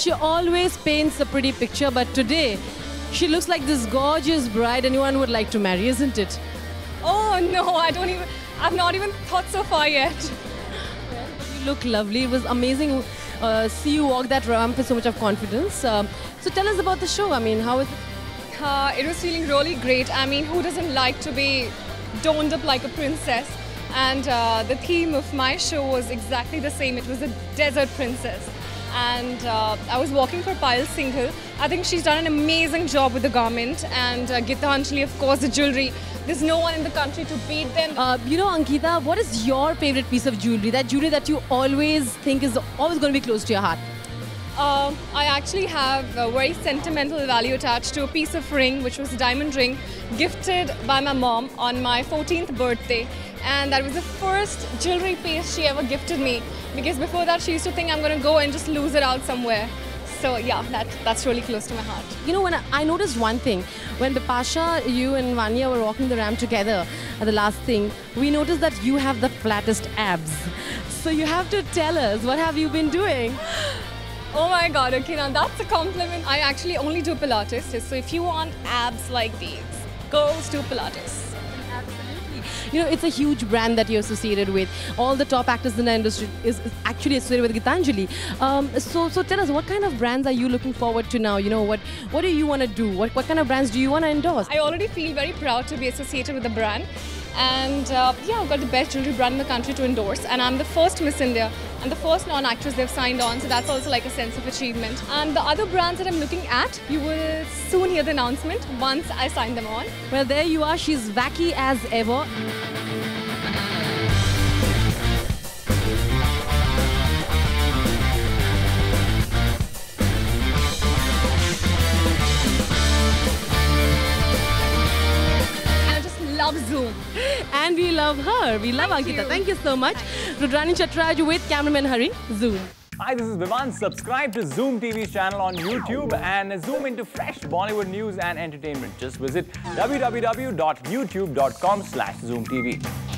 she always paints a pretty picture, but today she looks like this gorgeous bride anyone would like to marry, isn't it? Oh no, I've not even thought so far yet. You look lovely. It was amazing. See you walk that ramp with so much of confidence. So tell us about the show. I mean, how is it? It was feeling really great. I mean, who doesn't like to be donned up like a princess? And the theme of my show was exactly the same. It was a desert princess. And I was walking for Payal Singhal. I think she's done an amazing job with the garment. And Gitanjali, of course, the jewelry. There's no one in the country to beat them. You know, Ankita, what is your favorite piece of jewelry? That jewelry that you always think is always going to be close to your heart? I actually have a very sentimental value attached to a piece of ring, which was a diamond ring, gifted by my mom on my 14th birthday. And that was the first jewelry piece she ever gifted me, because before that she used to think I'm going to go and just lose it out somewhere. So yeah, that's really close to my heart. You know, when I noticed one thing, when Bipasha, you and Vanya were walking the ramp together at the last thing, we noticed that you have the flattest abs. So you have to tell us, what have you been doing? Oh my god, okay, now that's a compliment. I actually only do Pilates, so if you want abs like these, girls do Pilates. You know, it's a huge brand that you're associated with. All the top actors in the industry is actually associated with Gitanjali. So tell us, what kind of brands are you looking forward to now? You know, what do you want to do? What kind of brands do you want to endorse? I already feel very proud to be associated with the brand. And yeah, I've got the best jewelry brand in the country to endorse. And I'm the first Miss India and the first non-actress they've signed on. So that's also like a sense of achievement. And the other brands that I'm looking at, you will soon hear the announcement once I sign them on. Well, there you are. She's wacky as ever. Love Zoom. And we love her. We love Ankita. Thank you so much. Rudrani Chatraj with cameraman Hari. Zoom. Hi, this is Vivan. Subscribe to Zoom TV's channel on YouTube and zoom into fresh Bollywood news and entertainment. Just visit www.youtube.com/ZoomTV.